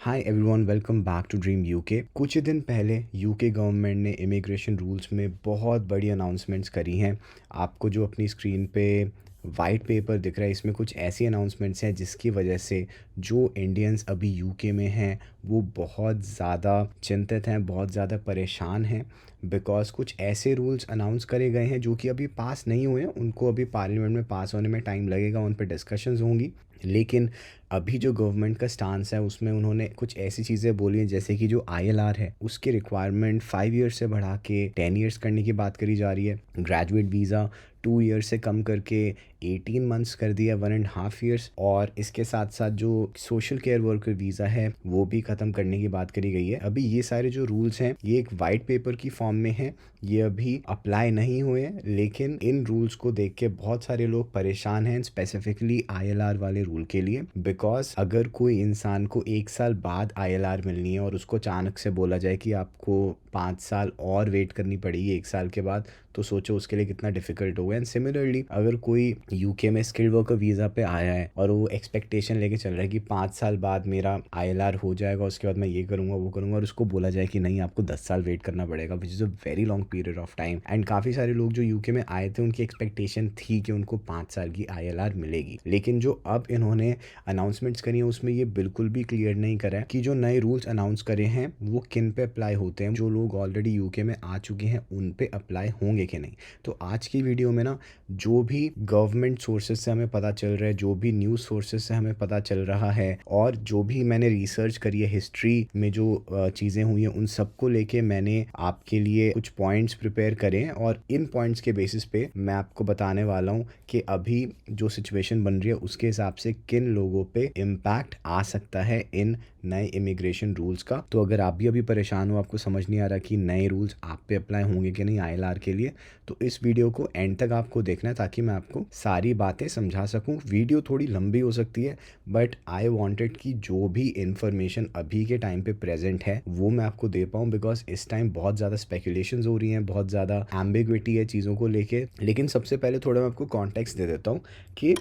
Hi everyone, welcome back to Dream UK. कुछ ही दिन पहले यूके गवर्नमेंट ने इमिग्रेशन रूल्स में बहुत बड़ी अनाउंसमेंट्स करी हैं। आपको जो अपनी स्क्रीन पे वाइट पेपर दिख रहा है, इसमें कुछ ऐसी अनाउंसमेंट्स हैं जिसकी वजह से जो इंडियंस अभी यूके में हैं वो बहुत ज़्यादा चिंतित हैं, बहुत ज़्यादा परेशान हैं। बिकॉज़ कुछ ऐसे रूल्स अनाउंस करे गए हैं जो कि अभी पास नहीं हुए हैं, उनको अभी पार्लियामेंट में पास होने में टाइम लगेगा, उन पर डिस्कशंस होंगी। लेकिन अभी जो गवर्नमेंट का स्टांस है उसमें उन्होंने कुछ ऐसी चीज़ें बोली हैं जैसे कि जो आईएलआर है उसकी रिक्वायरमेंट 5 ईयर्स से बढ़ा के 10 ईयर्स करने की बात करी जा रही है। ग्रेजुएट वीज़ा 2 ईयर्स से कम करके 18 मंथ्स कर दिया, 1.5 ईयर्स। और इसके साथ साथ जो सोशल केयर वर्कर वीज़ा है वो भी ख़त्म करने की बात करी गई है। अभी ये सारे जो रूल्स हैं ये एक वाइट पेपर की फॉर्म में हैं, ये अभी अप्लाई नहीं हुए हैं। लेकिन इन रूल्स को देख के बहुत सारे लोग परेशान हैं, स्पेसिफिकली आईएलआर वाले रूल के लिए। बिकॉज अगर कोई इंसान को 1 साल बाद आईएलआर मिलनी है और उसको अचानक से बोला जाए कि आपको 5 साल और वेट करनी पड़ेगी 1 साल के बाद, तो सोचो उसके लिए कितना डिफिकल्ट होगा। एंड सिमिलरली अगर कोई यूके में स्किल्ड वर्कर वीज़ा पे आया है और वो एक्सपेक्टेशन लेके चल रहा है कि 5 साल बाद मेरा आईएलआर हो जाएगा, उसके बाद मैं ये करूँगा वो करूँगा, और उसको बोला जाए कि नहीं आपको 10 साल वेट करना पड़ेगा, which is a very long period of time. And काफ़ी सारे लोग जो यूके में आए थे उनकी एक्सपेक्टेशन थी कि उनको 5 साल की आईएलआर मिलेगी। लेकिन जो अब इन्होंने अनाउंसमेंट्स करी हैं उसमें ये बिल्कुल भी क्लियर नहीं करा है कि जो नए रूल्स अनाउंस करे हैं वो किन पे अप्लाई होते हैं। जो लोग ऑलरेडी यूके में आ चुके हैं उन पे अप्लाई होंगे कि नहीं। तो आज की वीडियो में ना जो भी गवर्नमेंट सोर्सेज से हमें पता चल रहा है, जो भी न्यूज़ सोर्सेज से हमें पता चल रहा है, और जो भी मैंने रिसर्च करी है हिस्ट्री में जो चीज़ें हुई हैं उन सबको लेके मैंने आपके लिए कुछ पॉइंट्स प्रिपेयर करे हैं। और इन पॉइंट्स के बेसिस पे मैं आपको बताने वाला हूँ कि अभी जो सिचुएशन बन रही है उसके हिसाब से किन लोगों पे इम्पैक्ट आ सकता है इन नए इमिग्रेशन रूल्स का। तो अगर आप भी अभी परेशान हो, आपको समझ नहीं आ रहा कि नए रूल्स आप पे अप्लाई होंगे कि नहीं आईएलआर के लिए, तो इस वीडियो को एंड तक आपको देखना है ताकि मैं आपको सारी बातें समझा सकूं। वीडियो थोड़ी लंबी हो सकती है बट आई वांटेड कि जो भी इंफॉर्मेशन अभी के टाइम पे प्रेजेंट है वो मैं आपको दे पाऊँ। बिकॉज इस टाइम बहुत ज़्यादा स्पेकुलेशंस हो रही हैं, बहुत ज़्यादा एम्बिग्विटी है चीज़ों को लेके। लेकिन सबसे पहले थोड़ा मैं आपको कॉन्टेक्स्ट दे देता हूँ कि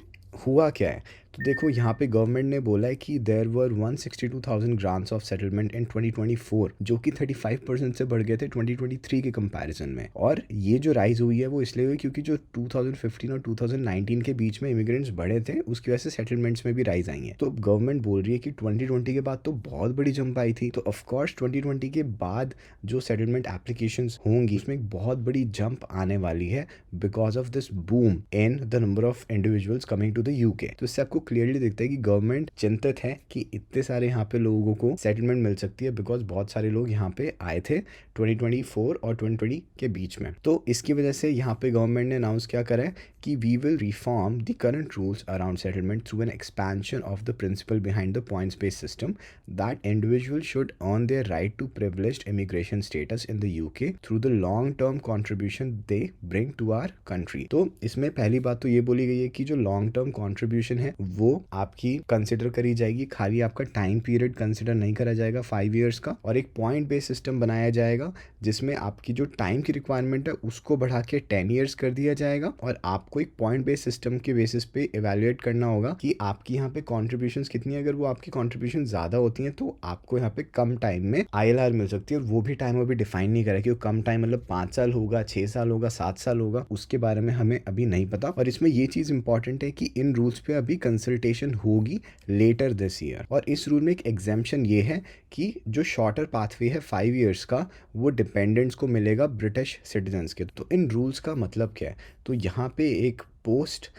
हुआ क्या है। तो देखो यहाँ पे गवर्नमेंट ने बोला है कि there were 162,000 grants of settlement in 2024, जो कि 35% से बढ़ गए थे 2023 के कंपैरिजन में। और ये जो राइज हुई है वो इसलिए हुई क्योंकि जो 2015 और 2019 के बीच में इमिग्रेंट्स बढ़े थे उसकी वजह से सेटलमेंट्स में भी राइज आई है। तो गवर्नमेंट बोल रही है कि 2020 के बाद तो बहुत बड़ी जंप आई थी, तो ऑफकोर्स 2020 के बाद जो सेटलमेंट एप्लीकेशन होंगी उसमें एक बहुत बड़ी जंप आने वाली है because of this boom in the number of individuals coming to the UK. तो इससे आपको क्लियरली दिखता है कि गवर्नमेंट चिंतित है कि इतने सारे यहाँ पे लोगों को सेटलमेंट मिल सकती है बिकॉज बहुत सारे लोग यहाँ पे आए थे 2024 और 2020 के बीच में। तो इसकी वजह से यहाँ पे गवर्नमेंट ने अनाउंस क्या करा है कि we will reform the current rules around settlement through an expansion of the principle behind the points based system that individual should earn their right to privileged immigration status in the UK through the long term contribution they bring to our country. तो इसमें पहली बात तो ये बोली गई है कि जो लॉन्ग टर्म कॉन्ट्रीब्यूशन है वो आपकी कंसिडर करी जाएगी, खाली आपका टाइम पीरियड कंसिडर नहीं करा जाएगा 5 ईयर्स का। और एक पॉइंट बेस्ड सिस्टम बनाया जाएगा जिसमें आपकी जो टाइम की रिक्वायरमेंट है उसको बढ़ा के 10 ईयर्स कर दिया जाएगा। और आपको एक पॉइंट बेस्ड सिस्टम के बेसिस पे इवेल्युएट करना होगा कि आपकी यहाँ पे कॉन्ट्रीब्यूशन कितनी है। अगर वो आपकी कॉन्ट्रीब्यूशन ज्यादा होती है तो आपको यहाँ पे कम टाइम में आईएलआर मिल सकती है। और वो भी टाइम अभी डिफाइन नहीं करा कि वो कम टाइम मतलब 5 साल होगा, 6 साल होगा, 7 साल होगा, उसके बारे में हमें अभी नहीं पता। और इसमें ये चीज इंपॉर्टेंट है कि इन रूल्स पे अभी कंसल्टेशन होगी लेटर दिस ईयर। और इस रूल में एक एग्जाम्पशन ये है कि जो शॉर्टर पाथवे है 5 ईयर्स का वो डिपेंडेंट्स को मिलेगा ब्रिटिश सिटीजन्स के। तो इन रूल्स का मतलब क्या है, तो यहाँ पे एक पोस्ट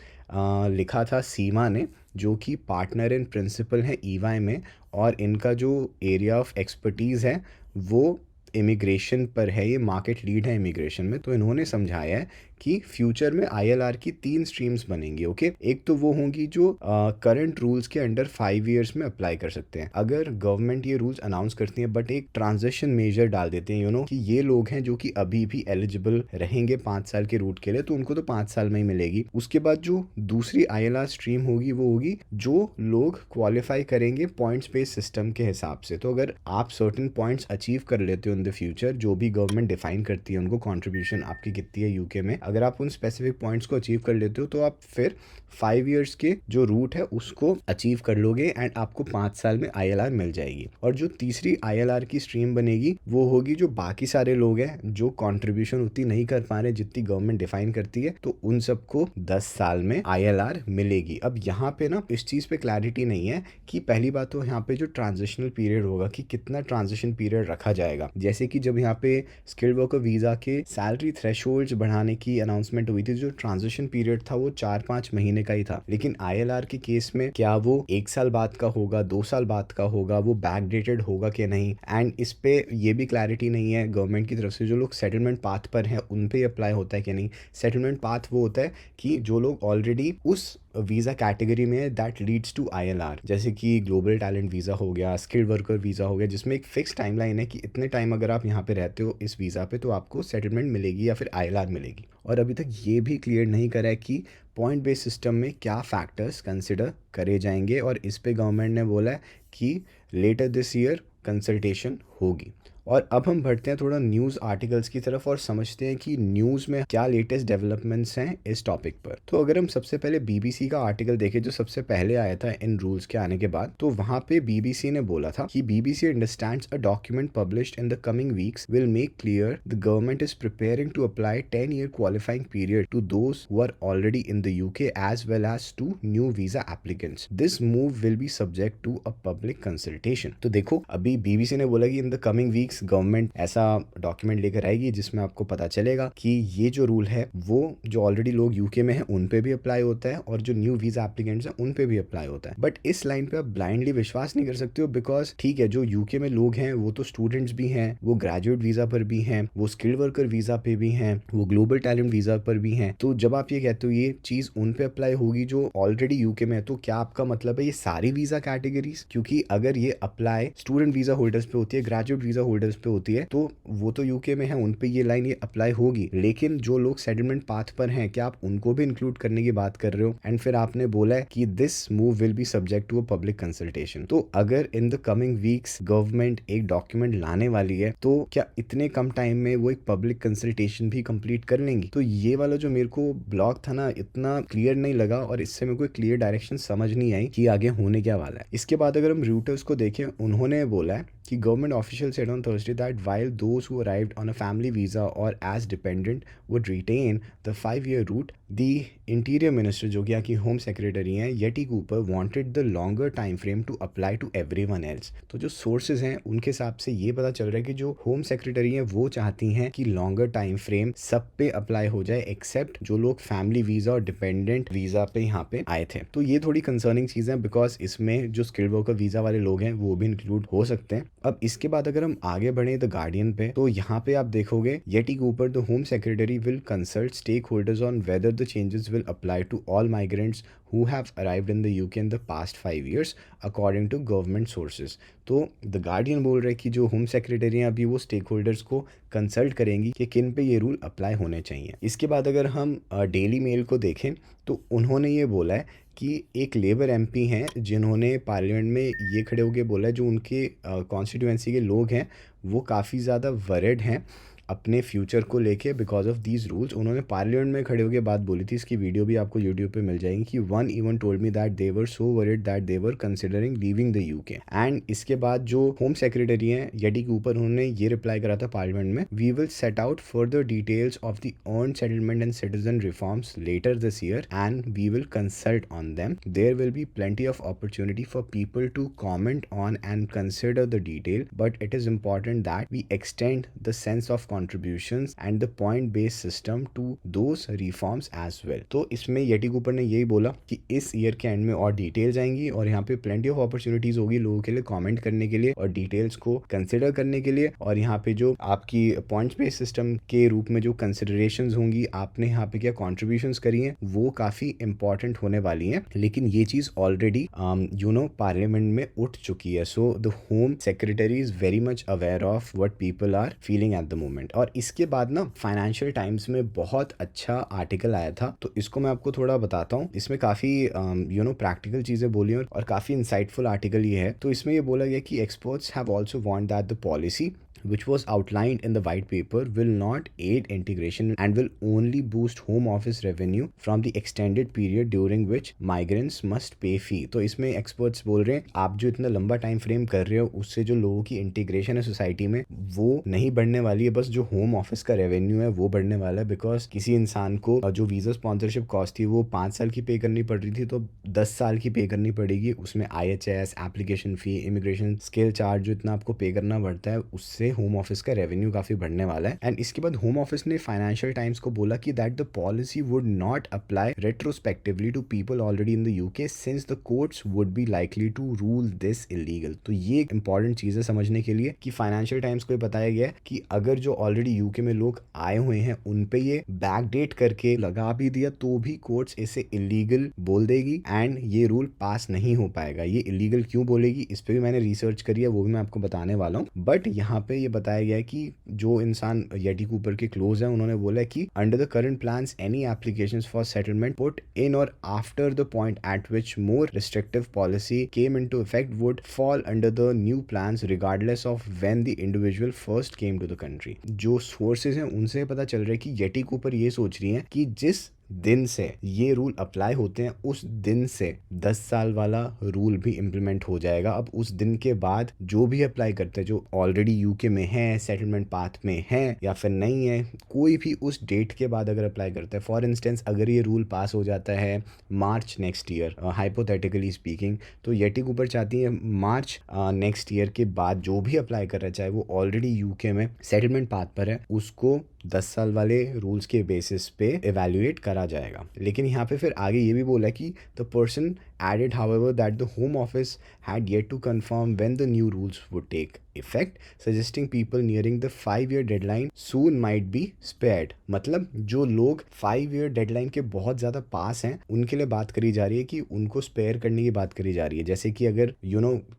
लिखा था सीमा ने, जो कि पार्टनर इन प्रिंसिपल है ईवाई में, और इनका जो एरिया ऑफ एक्सपर्टीज़ है वो इमिग्रेशन पर है, ये मार्केट लीड है इमिग्रेशन में। तो इन्होंने समझाया है कि फ्यूचर में आईएलआर की 3 स्ट्रीम्स बनेंगी। ओके, एक तो वो होंगी जो करंट रूल्स के अंडर 5 ईयर्स में अप्लाई कर सकते हैं। अगर गवर्नमेंट ये रूल्स अनाउंस करती है बट एक ट्रांजिशन मेजर डाल देते हैं कि ये लोग हैं जो कि अभी भी एलिजिबल रहेंगे 5 साल के रूट के लिए, तो उनको तो 5 साल में ही मिलेगी। उसके बाद जो दूसरी आईएलआर स्ट्रीम होगी वो होगी जो लोग क्वालिफाई करेंगे पॉइंट्स बेस्ड सिस्टम के हिसाब से। तो अगर आप सर्टेन पॉइंट्स अचीव कर लेते हो इन द फ्यूचर, जो भी गवर्नमेंट डिफाइन करती है उनको, कॉन्ट्रीब्यूशन आपकी कितनी है यूके में, अगर आप उन स्पेसिफिक पॉइंट्स को अचीव कर लेते हो तो आप फिर 5 ईयर्स के जो रूट है उसको अचीव कर लोगे एंड आपको 5 साल में ILR मिल जाएगी। और जो तीसरी ILR की स्ट्रीम बनेगी वो होगी जो बाकी सारे लोग हैं जो कंट्रीब्यूशन उतनी नहीं कर पा रहे जितनी गवर्नमेंट डिफाइन करती है, तो उन सबको 10 साल में ILR मिलेगी। अब यहाँ पे ना इस चीज़ पे क्लैरिटी नहीं है कि पहली बात तो यहाँ पे जो ट्रांजिशनल पीरियड होगा कि कितना ट्रांजिशन पीरियड रखा जाएगा। जैसे कि जब यहाँ पे स्किल्ड वर्कर वीज़ा के सैलरी थ्रेशोल्ड्स बढ़ाने की अनाउंसमेंट हुई थी, जो ट्रांजिशन पीरियड था वो 4-5 महीने का ही था, लेकिन ILR के केस में क्या वो 1 साल बाद का होगा, 2 साल बाद का होगा, वो बैक डेटेड होगा कि नहीं, एंड इस पे ये भी क्लैरिटी नहीं है गवर्नमेंट की तरफ से। जो लोग सेटलमेंट पाथ पर हैं उन पे अप्लाई होता है कि नहीं। सेटलमेंट पाथ वो होता है कि जो लोग ऑलरेडी उस वीज़ा कैटेगरी में दैट लीड्स टू ILR, जैसे कि ग्लोबल टैलेंट वीज़ा हो गया, स्किल्ड वर्कर वीज़ा हो गया, जिसमें एक फिक्स टाइमलाइन है कि इतने टाइम अगर आप यहाँ पे रहते हो इस वीज़ा पे तो आपको सेटलमेंट मिलेगी या फिर ILR मिलेगी। और अभी तक ये भी क्लियर नहीं करा है कि पॉइंट बेस्ड सिस्टम में क्या फैक्टर्स कंसिडर करे जाएंगे, और इस पे गवर्नमेंट ने बोला है कि लेटर दिस ईयर कंसल्टेशन होगी। और अब हम बढ़ते हैं थोड़ा न्यूज़ आर्टिकल्स की तरफ और समझते हैं कि न्यूज़ में क्या लेटेस्ट डेवलपमेंट्स हैं इस टॉपिक पर। तो अगर हम सबसे पहले BBC का आर्टिकल देखें जो सबसे पहले आया था इन रूल्स के आने के बाद, तो वहाँ पे BBC ने बोला था कि BBC understands a document published in the coming weeks will make clear the government is preparing to apply 10-year qualifying period to those who are already in the UK as well as to new visa applicants. This move will be subject to a public consultation. तो देखो अभी BBC ने बोला कि in the coming weeks government ऐसा document लेकर आएगी जिसमें आपको पता चलेगा कि ये जो रूल है वो जो ऑलरेडी लोग UK में हैं उन पे भी अप्लाई होता है और जो न्यू वीजा एप्लीकेंट्स हैं उन पे भी अप्लाई होता है। बट इस लाइन पे आप ब्लाइंडली विश्वास नहीं कर सकते हो, बिकॉज ठीक है जो UK में लोग हैं वो तो स्टूडेंट्स भी हैं, वो ग्रेजुएट वीजा पर भी हैं, वो स्किल्ड वर्कर वीजा पे भी हैं, वो ग्लोबल टैलेंट वीजा पर भी हैं। तो जब आप ये कहते हो ये चीज उन पे अप्लाई होगी जो ऑलरेडी UK में है, तो क्या आपका मतलब है ये सारी वीजा कैटेगरीज? क्योंकि अगर ये अप्लाई स्टूडेंट वीजा होल्डर्स पे होती है, ग्रेजुएट वीजा होल्डर्स पे होती है, तो वो तो UK में है, उन पे ये लाइन ये अप्लाई होगी। लेकिन जो लोग सेटलमेंट पाथ पर हैं क्या आप उनको भी इंक्लूड करने की बात कर रहे हो? एंड फिर आपने बोला है कि this move will be subject to a public consultation. तो अगर in the coming weeks government एक डॉक्यूमेंट लाने वाली है तो क्या इतने कम टाइम में वो एक पब्लिक कंसल्टेशन भी कंप्लीट कर लेंगी? तो ये वाला जो मेरे को ब्लॉक था ना इतना क्लियर नहीं लगा और इससे मेरे को क्लियर डायरेक्शन समझ नहीं आई कि आगे होने क्या वाला है। इसके बाद अगर हम रूटर्स को देखें, उन्होंने बोला है कि government official said on Thursday that while those who arrived on a family visa or as dependent would retain the 5-year route, the interior minister जो कि यहाँ की होम सेक्रेटरी हैं Yvette Cooper wanted the longer time frame to apply to everyone else. तो जो sources हैं उनके हिसाब से ये पता चल रहा है कि जो होम सेक्रेटरी हैं वो चाहती हैं कि लॉन्गर टाइम फ्रेम सब पे अप्लाई हो जाए एक्सेप्ट जो लोग फैमिली वीजा और डिपेंडेंट वीजा पे यहाँ पे आए थे। तो ये थोड़ी कंसर्निंग चीज़ है बिकॉज इसमें जो स्किल्ड वर्कर वीजा वाले लोग हैं वो भी इंक्लूड हो सकते हैं। अब इसके बाद अगर हम आगे बढ़े द गार्डियन पे, तो यहाँ पे आप देखोगे Yvette Cooper the home secretary will consult stakeholders on whether the changes will apply to all migrants who have arrived in the UK in the past 5 years according to government sources। तो the guardian बोल रहे हैं कि जो home secretary हैं अभी वो stake holders को कंसल्ट करेंगी कि किन पे ये रूल अप्लाई होने चाहिए। इसके बाद अगर हम डेली मेल को देखें तो उन्होंने ये बोला है कि एक लेबर MP हैं जिन्होंने पार्लियामेंट में ये खड़े होकर बोला है जो उनके कॉन्स्टिट्यूएंसी के लोग हैं वो काफ़ी ज़्यादा वरिड हैं अपने फ्यूचर को लेके बिकॉज ऑफ दीज रूल्स। उन्होंने पार्लियामेंट में खड़े होकर बात बोली थी, इसकी वीडियो भी आपको यूट्यूब पे मिल जाएगी, कि one even told me that they were so worried that they were considering leaving the UK। And इसके बाद जो होम सेक्रेटरी हैं येटी के ऊपर उन्होंने ये रिप्लाई करा था पार्लियामेंट में, we will set out further details of the earn settlement and citizen reforms later this year and we will consult on them. There will be plenty of opportunity for people to comment on and consider the detail, but it is important that we extend the sense of contributions and the point based system to those reforms as well। तो इसमें Yeti Cooper ने यही बोला कि इस year के and में और डिटेल्स आएंगी और यहाँ पे प्लेंटी ऑफ अपॉर्चुनिटीज होगी लोगों के लिए कमेंट करने के लिए और डिटेल्स को कंसिडर करने के लिए, और यहाँ पे जो आपकी पॉइंट बेस्ड सिस्टम के रूप में जो कंसिडरेशंस होंगी आपने यहाँ पे क्या कॉन्ट्रीब्यूशंस करी हैं वो काफी इंपॉर्टेंट होने वाली हैं। लेकिन ये चीज ऑलरेडी पार्लियामेंट में उठ चुकी है, so the home secretary is very much aware of what people are feeling at the moment. Government. और इसके बाद ना फाइनेंशियल टाइम्स में बहुत अच्छा आर्टिकल आया था, तो इसको मैं आपको थोड़ा बताता हूँ। इसमें काफ़ी प्रैक्टिकल चीज़ें बोली और काफ़ी इंसाइटफुल आर्टिकल ये है। तो इसमें ये बोला गया कि experts have also want that the policy which was outlined in the white paper will not aid integration and will only boost home office revenue from the extended period during which migrants must pay fee। तो इसमें experts बोल रहे हैं आप जो इतना लंबा time frame कर रहे हो उससे जो लोगों की इंटीग्रेशन है सोसाइटी में वो नहीं बढ़ने वाली है, बस जो होम ऑफिस का रेवेन्यू है वो बढ़ने वाला है। बिकॉज किसी इंसान को जो वीज़ा स्पॉन्सरशिप कॉस्ट थी वो 5 साल की पे करनी पड़ रही थी, तो 10 साल की पे करनी पड़ेगी। उसमें IHS, application fee, immigration skill charge जो इतना आपको पे करना पड़ता है उससे होम ऑफिस का रेवेन्यू काफी बढ़ने वाला है। एंड इसके बाद होम ऑफिस ने फाइनेंशियल टाइम्स को बोला कि that the policy would not apply retrospectively to people already in the UK since the courts would be likely to rule this illegal. तो ये एक इंपॉर्टेंट चीज है समझने के लिए कि फाइनेंशियल टाइम्स को बताया गया है कि अगर जो ऑलरेडी यूके में लोग आए हुए हैं उन पे ये बैकडेट करके लगा भी दिया तो भी कोर्ट्स इसे इलीगल बोल देगी एंड ये रूल पास नहीं हो पाएगा। ये इलीगल क्यों बोलेगी इस पे भी मैंने रिसर्च करी है, वो भी मैं आपको बताने वाला हूँ। बट यहाँ पे ये बताया गया है कि जो इंसान येटी कूपर के क्लोज है उन्होंने बोला कि under the current plans any applications for settlement put in or after the point at which more restrictive policy came into effect would fall under the new plans regardless of when the individual first came to the country. जो sources हैं उनसे पता चल रहा है कि Yeti Cooper ये सोच रही हैं कि जिस दिन से ये रूल अप्लाई होते हैं उस दिन से 10 साल वाला रूल भी इम्प्लीमेंट हो जाएगा। अब उस दिन के बाद जो भी अप्लाई करते हैं जो ऑलरेडी यूके में है, सेटलमेंट पाथ में है या फिर नहीं है, कोई भी उस डेट के बाद अगर अप्लाई करता है, फॉर इंस्टेंस अगर ये रूल पास हो जाता है मार्च नेक्स्ट ईयर हाइपोथेटिकली स्पीकिंग, तो येटी कूपर चाहती है मार्च नेक्स्ट ईयर के बाद जो भी अप्लाई कर रहा है चाहे वो ऑलरेडी यूके में सेटलमेंट पाथ पर है उसको 10 साल वाले रूल्स के बेसिस पे एवेल्युएट करा जाएगा। लेकिन यहाँ पे फिर आगे ये भी बोला कि the person added however that the home office had yet to confirm when the new rules would take effect, suggesting people nearing the 5-year deadline soon might be spared। मतलब जो लोग 5-year deadline के बहुत ज़्यादा पास हैं उनके लिए बात करी जा रही है कि उनको स्पेयर करने की बात करी जा रही है। जैसे कि अगर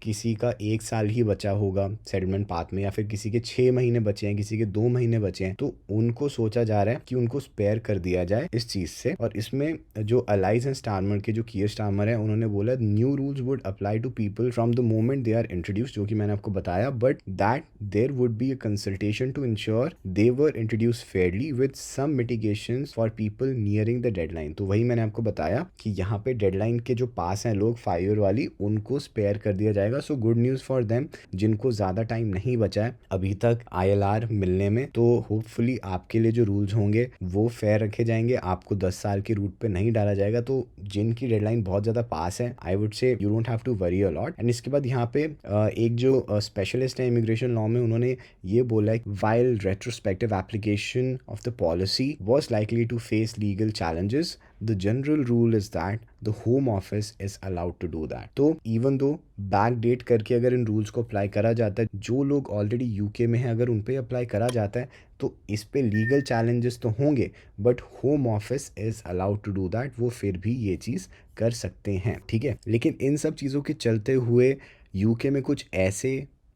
किसी का 1 साल ही बचा होगा सेटलमेंट पाथ में या फिर किसी के 6 महीने बचे हैं, किसी के 2 महीने बचे हैं, तो उनको सोचा जा रहा है कि उनको स्पेयर कर दिया जाए इस चीज़ से। और इसमें जो अलाइज एंड स्टारमर के जो कीयर स्टारमर है उन्होंने बोला new rules would apply to people from the moment they are introduced, जो कि मैंने आपको बताया, but that there would be a consultation to ensure they were introduced fairly with some mitigations for people nearing the deadline. तो वही मैंने आपको बताया कि यहाँ पे डेडलाइन के जो पास हैं लोग 5 ईयर वाली उनको स्पेयर कर दिया जाएगा। So good news for them जिनको ज़्यादा टाइम नहीं बचा है अभी तक ILR मिलने में, तो होपफुली आपके लिए जो रूल्स होंगे वो फेयर रखे जाएंगे, आपको 10 साल के रूट पे नहीं डाला जाएगा। तो जिनकी डेडलाइन बहुत ज़्यादा पास है I would say you don't have to worry a lot. And इसके बाद यहाँ पे एक जो स्पेशलिस्ट है इमिग्रेशन लॉ में उन्होंने ये बोला है while retrospective application of the policy was likely to face legal challenges, the general rule is that the home office is allowed to do that। तो even though बैक डेट करके अगर इन rules को apply करा जाता है, जो लोग already UK में हैं अगर उन पे अप्लाई करा जाता है तो इस पे लीगल चैलेंजेस तो होंगे, but home office is allowed to do that, वो फिर भी ये चीज़ कर सकते हैं, ठीक है। लेकिन इन सब चीज़ों के चलते हुए यूके में कुछ ऐसे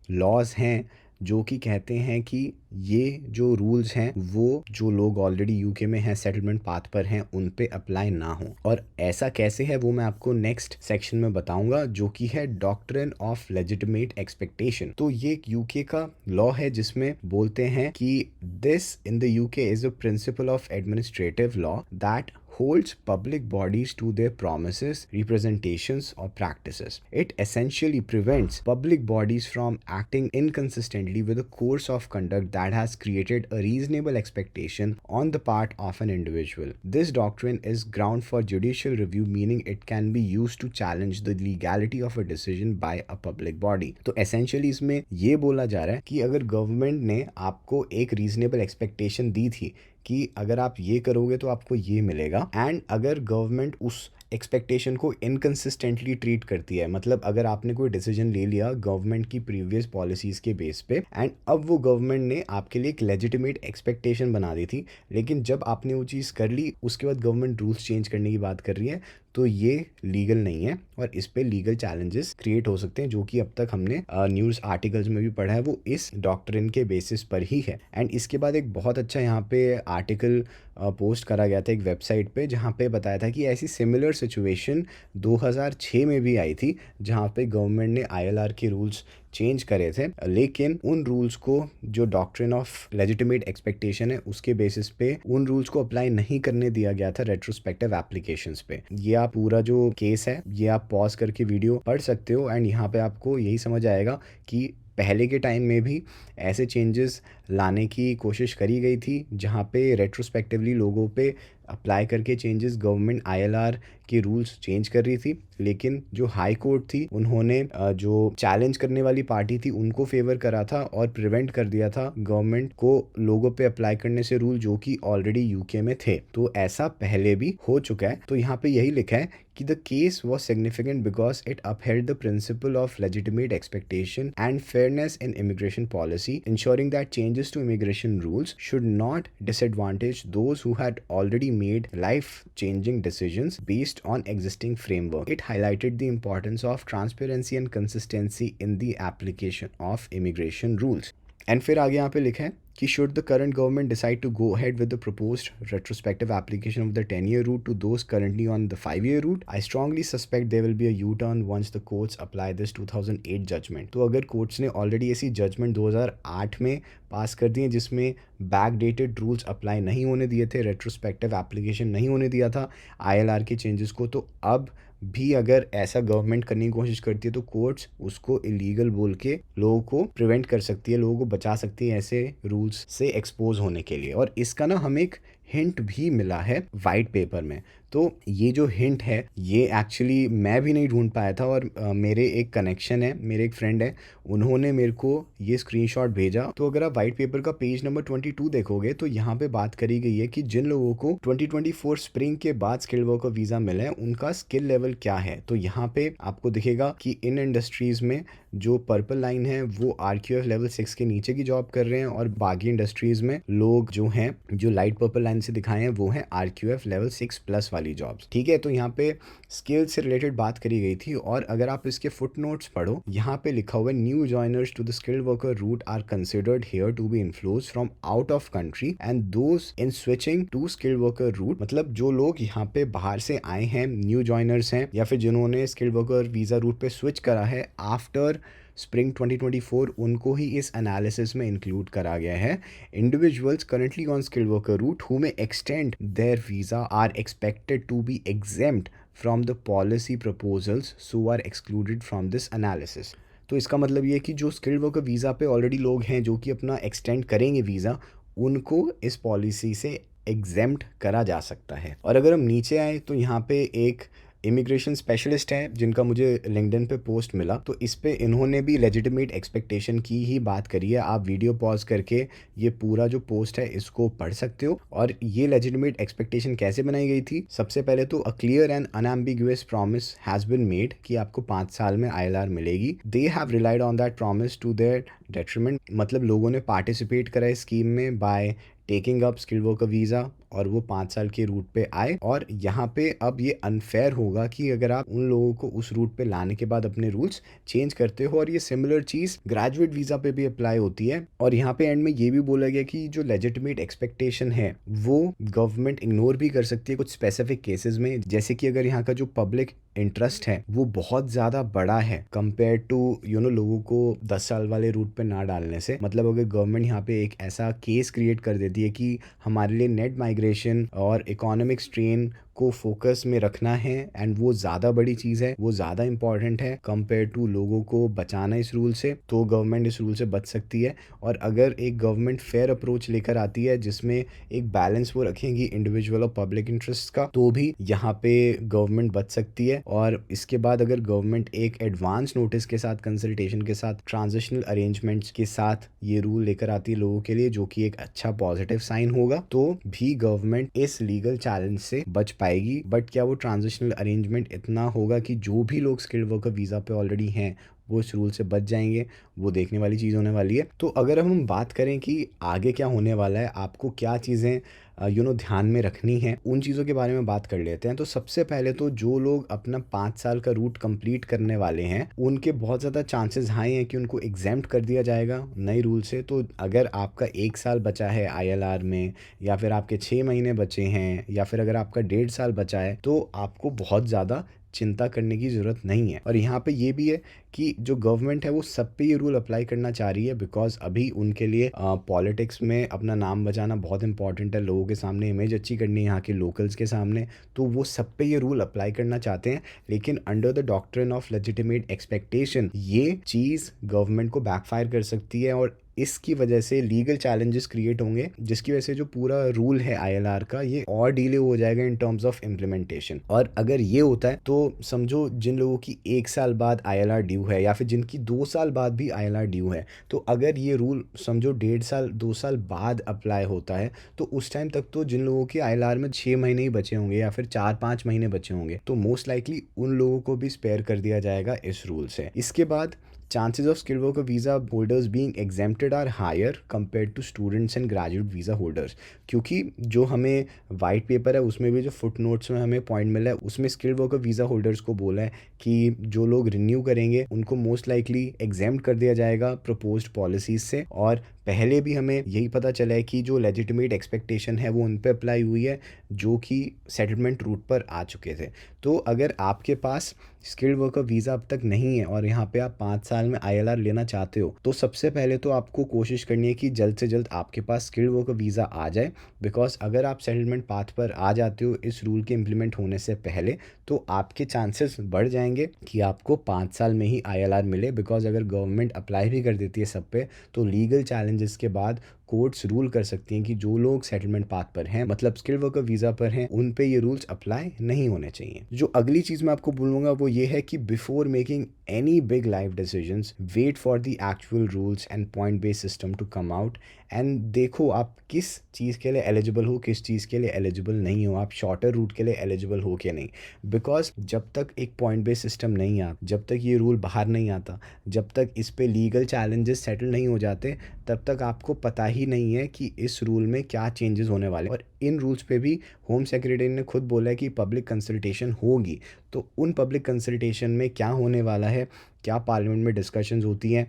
लॉज हैं जो कि कहते हैं कि ये जो रूल्स हैं वो जो लोग ऑलरेडी यूके में हैं सेटलमेंट पाथ पर हैं उन पे अप्लाई ना हो। और ऐसा कैसे है वो मैं आपको नेक्स्ट सेक्शन में बताऊंगा, जो कि है डॉक्ट्रिन ऑफ लेजिटिमेट एक्सपेक्टेशन। तो ये एक यूके का लॉ है जिसमें बोलते हैं कि this in the UK is a principle of administrative law that holds public bodies to their promises, representations, or practices. It essentially prevents public bodies from acting inconsistently with a course of conduct that has created a reasonable expectation on the part of an individual. This doctrine is ground for judicial review, meaning it can be used to challenge the legality of a decision by a public body. तो essentially इसमें ये बोला जा रहा है कि अगर government ने आपको एक रीजनेबल एक्सपेक्टेशन दी थी कि अगर आप ये करोगे तो आपको ये मिलेगा, एंड अगर गवर्नमेंट उस एक्सपेक्टेशन को इनकंसिस्टेंटली ट्रीट करती है। मतलब अगर आपने कोई डिसीजन ले लिया गवर्नमेंट की प्रीवियस पॉलिसीज़ के बेस पे एंड अब वो गवर्नमेंट ने आपके लिए एक लेजिटिमेट एक्सपेक्टेशन बना दी थी, लेकिन जब आपने वो चीज़ कर ली उसके बाद गवर्नमेंट रूल्स चेंज करने की बात कर रही है, तो ये लीगल नहीं है और इस पे लीगल चैलेंजेस क्रिएट हो सकते हैं, जो कि अब तक हमने न्यूज़ आर्टिकल्स में भी पढ़ा है, वो इस डॉक्ट्रिन के बेसिस पर ही है। एंड इसके बाद एक बहुत अच्छा यहाँ पे आर्टिकल पोस्ट करा गया था एक वेबसाइट पे, जहाँ पे बताया था कि ऐसी सिमिलर सिचुएशन 2006 में भी आई थी, जहाँ पे गवर्नमेंट ने आईएलआर के रूल्स चेंज करे थे, लेकिन उन रूल्स को जो डॉक्ट्रिन ऑफ लेजिटिमेट एक्सपेक्टेशन है उसके बेसिस पे उन रूल्स को अप्लाई नहीं करने दिया गया था रेट्रोस्पेक्टिव एप्लीकेशंस पे। ये आप पूरा जो केस है ये आप पॉज करके वीडियो पढ़ सकते हो एंड यहाँ पे आपको यही समझ आएगा कि पहले के टाइम में भी ऐसे चेंजेस लाने की कोशिश करी गई थी, जहाँ पे रेट्रोस्पेक्टिवली लोगों पे अप्लाई करके चेंजेस गवर्नमेंट आईएलआर के रूल्स चेंज कर रही थी, लेकिन जो हाई कोर्ट थी उन्होंने जो चैलेंज करने वाली पार्टी थी उनको फेवर करा था और प्रिवेंट कर दिया था गवर्नमेंट को लोगों पे अप्लाई करने से रूल जो कि ऑलरेडी यूके में थे। तो ऐसा पहले भी हो चुका है। तो यहाँ पे यही लिखा है कि the case was significant because it upheld the principle of legitimate expectation and fairness in immigration policy, ensuring that changes to immigration rules should not disadvantage those who had already made life-changing decisions based on existing framework. It highlighted the importance of transparency and consistency in the application of immigration rules. And फिर आगे यहाँ पे लिखा है कि should the current government decide to go ahead with the proposed retrospective application of the 10-year route to those currently on the 5-year route, I strongly suspect there will be a U-turn once the courts apply this 2008 judgment. तो अगर courts ने already ऐसी judgement 2008 में पास कर दी है जिसमें backdated rules apply नहीं होने दिए थे, रेट्रोस्पेक्टिव एप्लीकेशन नहीं होने दिया था आईएलआर के चेंजेस को, तो अब भी अगर ऐसा गवर्नमेंट करने की कोशिश करती है तो कोर्ट्स उसको इलीगल बोल के लोगों को प्रिवेंट कर सकती है, लोगों को बचा सकती है ऐसे रूल्स से एक्सपोज होने के लिए। और इसका ना हमें एक हिंट भी मिला है वाइट पेपर में। तो ये जो हिंट है ये एक्चुअली मैं भी नहीं ढूंढ पाया था और मेरे एक कनेक्शन है, मेरे एक फ्रेंड है, उन्होंने मेरे को ये स्क्रीनशॉट भेजा। तो अगर आप वाइट पेपर का पेज नंबर 22 देखोगे तो यहाँ पे बात करी गई है कि जिन लोगों को 2024 स्प्रिंग के बाद स्किल वर्कर वीज़ा मिला है उनका स्किल लेवल क्या है। तो यहाँ पे आपको दिखेगा कि इन इंडस्ट्रीज़ में जो पर्पल लाइन है वो RQF लेवल 6 के नीचे की जॉब कर रहे हैं और बाकी इंडस्ट्रीज़ में लोग जो हैं जो लाइट पर्पल लाइन से दिखाए हैं वो हैं RQF लेवल 6+ वाली जॉब्स। ठीक है, तो यहाँ पे स्किल से रिलेटेड बात करी गई थी और अगर आप इसके फुटनोट्स पढ़ो यहाँ पे लिखा हुआ है new joiners to the skilled worker route are considered here to be influenced from out of country and those in switching to skilled worker route. मतलब जो लोग यहाँ पे बाहर से आए हैं, न्यू जॉइनर्स हैं या फिर जिन्होंने स्किल्ड वर्कर वीज़ा रूट पे स्विच करा है आफ्टर स्प्रिंग 2024, उनको ही इस एनालिसिस में इंक्लूड करा गया है। Individuals currently on skilled worker route who may extend their visa are expected to be exempt from the policy proposals so are excluded from this analysis. तो इसका मतलब ये है कि जो स्किल्ड वर्कर वीज़ा पे ऑलरेडी लोग हैं जो कि अपना एक्सटेंड करेंगे वीज़ा, उनको इस पॉलिसी से एग्जेम्प्ट करा जा सकता है। और अगर हम नीचे आए तो यहाँ पे एक इमिग्रेशन स्पेशलिस्ट है जिनका मुझे लिंक्डइन पे पोस्ट मिला, तो इस पे इन्होंने भी लेजिटिमेट एक्सपेक्टेशन की ही बात करी है। आप वीडियो पॉज करके ये पूरा जो पोस्ट है इसको पढ़ सकते हो। और ये लेजिटिमेट एक्सपेक्टेशन कैसे बनाई गई थी, सबसे पहले तो a clear and unambiguous promise has been made कि आपको 5 साल में ILR मिलेगी। They have relied on that promise to their detriment. मतलब लोगों ने पार्टिसिपेट करा इस स्कीम में by taking up skilled worker visa और वो 5 साल के रूट पे आए। और यहाँ पे अब ये अनफेयर होगा कि अगर आप उन लोगों को उस रूट पे लाने के बाद अपने रूल्स चेंज करते हो। और ये सिमिलर चीज़ ग्रेजुएट वीज़ा पे भी अप्लाई होती है। और यहाँ पे एंड में ये भी बोला गया कि जो लेजिटिमेट एक्सपेक्टेशन है वो गवर्नमेंट इग्नोर भी कर सकती है कुछ स्पेसिफिक केसेस में, जैसे कि अगर यहाँ का जो पब्लिक इंटरेस्ट है वो बहुत ज़्यादा बड़ा है कंपेयर टू लोगों को 10 साल वाले रूट पे ना डालने से। मतलब अगर गवर्नमेंट यहाँ पे एक ऐसा केस क्रिएट कर देती है कि हमारे लिए नेट माइग्रेशन और इकोनॉमिक स्ट्रेन को फोकस में रखना है एंड वो ज़्यादा बड़ी चीज़ है, वो ज़्यादा इंपॉर्टेंट है कंपेयर टू लोगों को बचाना इस रूल से, तो गवर्नमेंट इस रूल से बच सकती है। और अगर एक गवर्नमेंट फेयर अप्रोच लेकर आती है जिसमें एक बैलेंस वो रखेंगी इंडिविजुअल और पब्लिक इंटरेस्ट का, तो भी यहाँ पे गवर्नमेंट बच सकती है। और इसके बाद अगर गवर्नमेंट एक एडवांस नोटिस के साथ, कंसल्टेशन के साथ, ट्रांजिशनल अरेंजमेंट्स के साथ ये रूल लेकर आती है लोगों के लिए, जो कि एक अच्छा पॉजिटिव साइन होगा, तो भी गवर्नमेंट इस लीगल चैलेंज से बच पाएगी। आएगी, बट क्या वो ट्रांजिशनल अरेंजमेंट इतना होगा कि जो भी लोग स्किल्ड वर्कर वीज़ा पे ऑलरेडी हैं वो इस रूल से बच जाएंगे, वो देखने वाली चीज़ होने वाली है। तो अगर हम बात करें कि आगे क्या होने वाला है, आपको क्या चीज़ें ध्यान में रखनी है, उन चीज़ों के बारे में बात कर लेते हैं। तो सबसे पहले तो जो लोग अपना 5 साल का रूट कंप्लीट करने वाले हैं उनके बहुत ज़्यादा चांसेस हाई हैं कि उनको एग्जेम्प्ट कर दिया जाएगा नए रूल से। तो अगर आपका 1 साल बचा है आईएलआर में, या फिर आपके 6 महीने बचे हैं, या फिर अगर आपका 1.5 साल बचा है, तो आपको बहुत ज़्यादा चिंता करने की ज़रूरत नहीं है। और यहाँ पे ये भी है कि जो गवर्नमेंट है वो सब पे ये रूल अप्लाई करना चाह रही है, बिकॉज अभी उनके लिए पॉलिटिक्स में अपना नाम बचाना बहुत इंपॉर्टेंट है, लोगों के सामने इमेज अच्छी करनी है यहाँ के लोकल्स के सामने। तो वो सब पे ये रूल अप्लाई करना चाहते हैं, लेकिन under the doctrine of legitimate expectation ये चीज़ गवर्नमेंट को बैकफायर कर सकती है, और इसकी वजह से लीगल चैलेंजेस क्रिएट होंगे, जिसकी वजह से जो पूरा रूल है आईएलआर का ये और डिले हो जाएगा इन टर्म्स ऑफ इम्प्लीमेंटेशन। और अगर ये होता है तो समझो जिन लोगों की 1 साल बाद आईएलआर ड्यू है, या फिर जिनकी 2 साल बाद भी आईएलआर ड्यू है, तो अगर ये रूल समझो 1.5 साल 2 साल बाद अप्लाई होता है, तो उस टाइम तक तो जिन लोगों की आईएलआर में 6 महीने ही बचे होंगे या फिर 4-5 महीने बचे होंगे, तो मोस्ट लाइकली उन लोगों को भी स्पेयर कर दिया जाएगा इस रूल से। इसके बाद chances of skilled worker visa holders being exempted are higher compared to students and graduate visa holders, क्योंकि जो हमें वाइट पेपर है उसमें भी जो फुट नोट्स में हमें पॉइंट मिला है उसमें स्किल्ड वर्कर वीज़ा होल्डर्स को बोला है कि जो लोग रिन्यू करेंगे उनको मोस्ट लाइकली एग्जेम्प्ट कर दिया जाएगा प्रपोज्ड पॉलिसीज से। और पहले भी हमें यही पता चला है कि जो लेजिटिमेट एक्सपेक्टेशन है वो उन पर अप्लाई हुई है जो कि सेटलमेंट रूट पर आ चुके थे। तो अगर आपके पास स्किल्ड वर्कर वीज़ा अब तक नहीं है और यहाँ पे आप 5 साल में आईएलआर लेना चाहते हो, तो सबसे पहले तो आपको कोशिश करनी है कि जल्द से जल्द आपके पास स्किल्ड वर्कर वीज़ा आ जाए, बिकॉज अगर आप सेटलमेंट पाथ पर आ जाते हो इस रूल के इम्प्लीमेंट होने से पहले, तो आपके चांसेस बढ़ जाएंगे कि आपको 5 साल में ही आईएलआर मिले। बिकॉज अगर गवर्नमेंट अप्लाई भी कर देती है सब पे, तो लीगल चैलेंजेस के बाद कोर्ट्स रूल कर सकती हैं कि जो लोग सेटलमेंट पाथ पर हैं, मतलब स्किल्ड वर्कर वीज़ा पर हैं, उन पे ये रूल्स अप्लाई नहीं होने चाहिए। जो अगली चीज़ मैं आपको बोलूँगा वो ये है कि before making any big life decisions, wait for the actual rules and point based system to come out, and देखो आप किस चीज़ के लिए एलिजिबल हो, किस चीज़ के लिए एलिजिबल नहीं हो, आप शॉर्टर रूट के लिए एलिजिबल हो कि नहीं। बिकॉज जब तक एक पॉइंट बेस्ड सिस्टम नहीं आता, जब तक ये रूल बाहर नहीं आता, जब तक इस पे लीगल चैलेंजेस सेटल नहीं हो जाते, तब तक आपको पता ही नहीं है कि इस रूल में क्या चेंजेस होने वाले। और इन रूल्स पे भी होम सेक्रेटरी ने खुद बोला है कि पब्लिक कंसल्टेशन होगी। तो उन पब्लिक कंसल्टेशन में क्या होने वाला है, क्या पार्लियामेंट में डिस्कशंस होती हैं,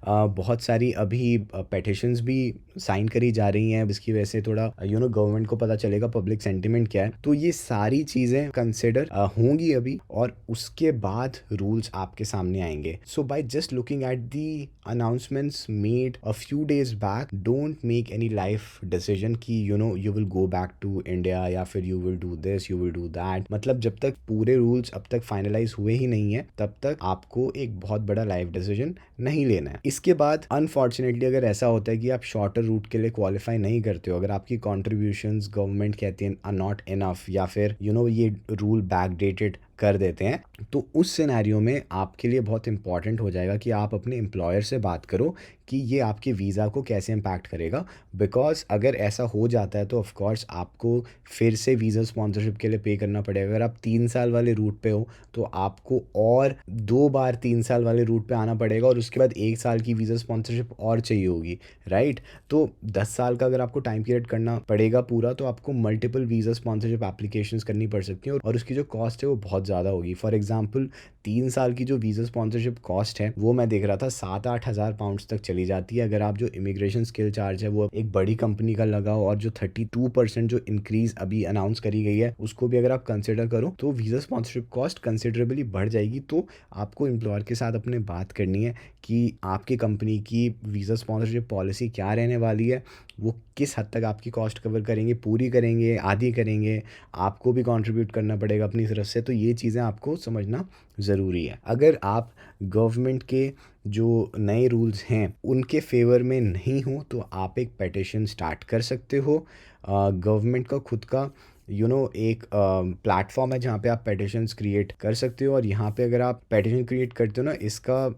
बहुत सारी अभी पेटिशंस भी साइन करी जा रही हैं, जिसकी वजह से थोड़ा गवर्नमेंट को पता चलेगा पब्लिक सेंटिमेंट क्या है। तो ये सारी चीज़ें कंसिडर होंगी अभी, और उसके बाद रूल्स आपके सामने आएंगे। So by just looking at the announcements made a few days back, don't make any life decision कि you will go back to India, या फिर you will do this, you will do that. मतलब जब तक पूरे rules अब तक finalise हुए ही नहीं है, तब तक आपको एक बहुत बड़ा लाइफ डिसीजन नहीं लेना है। इसके बाद अनफॉर्चुनेटली अगर ऐसा होता है कि आप शॉर्टर रूट के लिए क्वालिफाई नहीं करते हो, अगर आपकी कॉन्ट्रीब्यूशंस गवर्नमेंट कहती है आर नॉट इनफ, या फिर ये रूल बैकडेटेड कर देते हैं, तो उस सिनेरियो में आपके लिए बहुत इंपॉर्टेंट हो जाएगा कि आप अपने एम्प्लॉयर से बात करो कि ये आपके वीज़ा को कैसे इम्पैक्ट करेगा। बिकॉज अगर ऐसा हो जाता है तो ऑफ कोर्स आपको फिर से वीज़ा स्पॉन्सरशिप के लिए पे करना पड़ेगा। अगर आप 3 साल वाले रूट पे हो तो आपको और 2 बार 3 साल वाले रूट पे आना पड़ेगा, और उसके बाद 1 साल की वीज़ा स्पॉन्सरशिप और चाहिए होगी, राइट। तो 10 साल का अगर आपको टाइम पीरियड करना पड़ेगा पूरा, तो आपको मल्टीपल वीज़ा स्पॉन्सरशिप एप्लीकेशंस करनी पड़ सकती हैं, और उसकी जो कॉस्ट है वो बहुत ज़्यादा होगी। फॉर एग्जांपल 3 साल की जो वीज़ा स्पॉन्सरशिप कॉस्ट है वो मैं देख रहा था 7-8 हज़ार पाउंड्स तक चली जाती है। अगर आप जो इमिग्रेशन स्किल चार्ज है वो एक बड़ी कंपनी का लगाओ, और जो 32% जो इंक्रीज अभी अनाउंस करी गई है उसको भी अगर आप कंसिडर करो, तो वीज़ा स्पॉन्सरशिप कॉस्ट कंसिडरेबली बढ़ जाएगी। तो आपको एम्प्लॉयर के साथ अपने बात करनी है कि आपकी कंपनी की वीज़ा स्पॉन्सरशिप पॉलिसी क्या रहने वाली है, वो किस हद तक आपकी कॉस्ट कवर करेंगे, पूरी करेंगे, आधी करेंगे, आपको भी कंट्रीब्यूट करना पड़ेगा अपनी तरफ से। तो ये चीज़ें आपको समझना ज़रूरी है। अगर आप गवर्नमेंट के जो नए रूल्स हैं उनके फेवर में नहीं हो, तो आप एक पेटिशन स्टार्ट कर सकते हो। गवर्नमेंट का खुद का एक प्लेटफॉर्म है जहाँ पे आप पेटिशंस क्रिएट कर सकते हो। और यहाँ पे अगर आप पेटिशन क्रिएट करते हो ना, इसका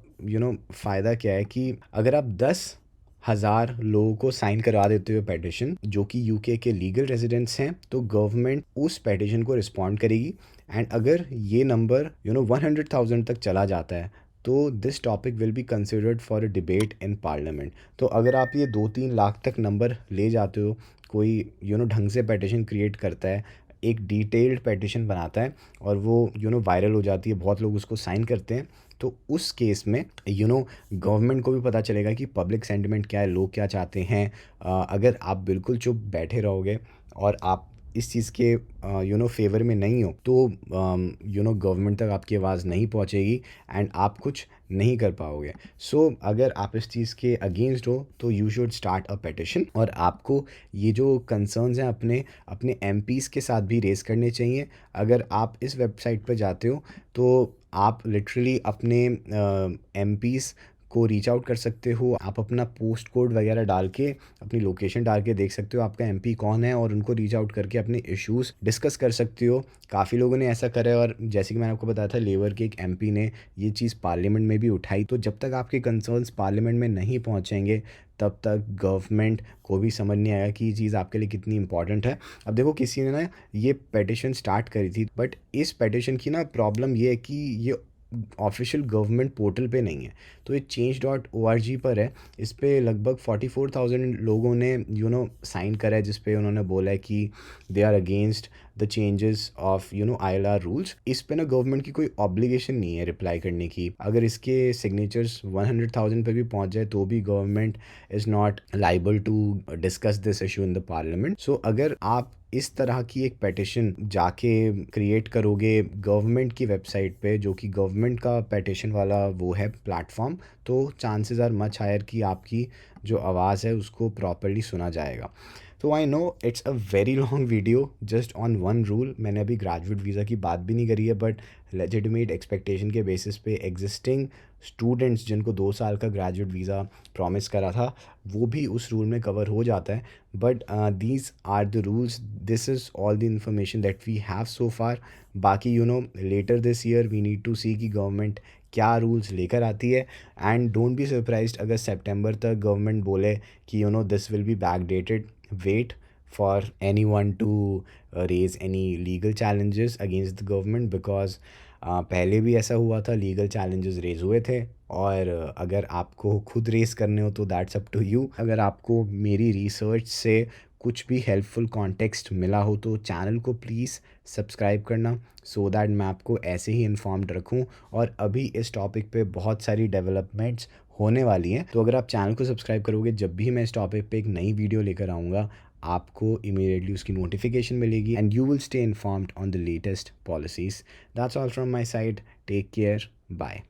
फ़ायदा क्या है कि अगर आप 10 1000 लोगों को साइन करवा देते हुए पेटिशन जो कि यूके के लीगल रेजिडेंट्स हैं, तो गवर्नमेंट उस पेटिशन को रिस्पॉन्ड करेगी। एंड अगर ये नंबर 100,000 तक चला जाता है तो this topic will be considered for a debate in parliament. तो अगर आप ये 2-3 लाख तक नंबर ले जाते हो, कोई ढंग से पेटिशन क्रिएट करता है, एक डिटेल्ड पेटिशन बनाता है और वो वायरल हो जाती है, बहुत लोग उसको साइन करते हैं, तो उस केस में गवर्नमेंट को भी पता चलेगा कि पब्लिक सेंटिमेंट क्या है, लोग क्या चाहते हैं। अगर आप बिल्कुल चुप बैठे रहोगे और आप इस चीज़ के फेवर में नहीं हो, तो गवर्नमेंट तक आपकी आवाज़ नहीं पहुंचेगी एंड आप कुछ नहीं कर पाओगे। सो अगर आप इस चीज़ के अगेंस्ट हो तो you should start a petition, और आपको ये जो कंसर्न्स हैं अपने अपने एमपीज़ के साथ भी रेज़ करने चाहिए। अगर आप इस वेबसाइट पर जाते हो तो आप लिटरली अपने एमपीज़ को रीच आउट कर सकते हो। आप अपना पोस्ट कोड वगैरह डाल के, अपनी लोकेशन डाल के देख सकते हो आपका एमपी कौन है, और उनको रीच आउट करके अपने इश्यूज़ डिस्कस कर सकते हो। काफ़ी लोगों ने ऐसा करा है, और जैसे कि मैंने आपको बताया था, लेबर के एक एमपी ने ये चीज़ पार्लियामेंट में भी उठाई। तो जब तक आपके कंसर्न्स पार्लियामेंट में नहीं पहुंचेंगे तब तक गवर्नमेंट को भी समझ नहीं आएगा कि ये चीज़ आपके लिए कितनी इंपॉर्टेंट है। अब देखो, किसी ने ना ये पेटिशन स्टार्ट करी थी, बट इस पेटिशन की ना प्रॉब्लम ये है कि ये ऑफिशियल गवर्नमेंट पोर्टल पे नहीं है। तो ये change.org पर है। इस पे लगभग 44,000 लोगों ने साइन करा है, जिस पे उन्होंने बोला है कि they are against the changes of ILR rules. इस पे ना गवर्नमेंट की कोई ऑब्लिगेशन नहीं है रिप्लाई करने की। अगर इसके सिग्नेचर्स 100,000 पे भी पहुंच जाए तो भी government is not liable to discuss this issue in the parliament. So अगर आप इस तरह की एक पेटिशन जाके क्रिएट करोगे गवर्नमेंट की वेबसाइट पे, जो कि गवर्नमेंट का पेटिशन वाला वो है प्लेटफॉर्म, तो चांसेस आर मच हायर कि आपकी जो आवाज़ है उसको प्रॉपरली सुना जाएगा। तो I know it's a very long video just on one rule. मैंने अभी ग्रेजुएट वीज़ा की बात भी नहीं करी है, बट लेजिटिमेट एक्सपेक्टेशन के बेसिस पे एग्जिस्टिंग स्टूडेंट्स जिनको 2 साल का ग्रेजुएट वीज़ा प्रॉमिस करा था, वो भी उस रूल में कवर हो जाता है। But these are the rules, this is all the information that we have so far. बाकी later this year we need to see कि गवर्नमेंट क्या रूल्स लेकर आती है। एंड डोंट बी सरप्राइज्ड अगर सितंबर तक गवर्नमेंट बोले कि this will be backdated. Wait for anyone to raise any legal challenges against the government, because पहले भी ऐसा हुआ था, लीगल चैलेंजेस रेज हुए थे। और अगर आपको खुद रेस करने हो तो दैट्स अप टू यू। अगर आपको मेरी रिसर्च से कुछ भी हेल्पफुल कॉन्टेक्स्ट मिला हो तो चैनल को प्लीज़ सब्सक्राइब करना, सो दैट मैं आपको ऐसे ही इन्फॉर्म्ड रखूं। और अभी इस टॉपिक पे बहुत सारी डेवलपमेंट्स होने वाली हैं, तो अगर आप चैनल को सब्सक्राइब करोगे, जब भी मैं इस टॉपिक पे एक नई वीडियो लेकर आऊँगा आपको इमीडिएटली उसकी नोटिफिकेशन मिलेगी, and you will stay informed on the latest policies. That's all from my side. Take care, bye.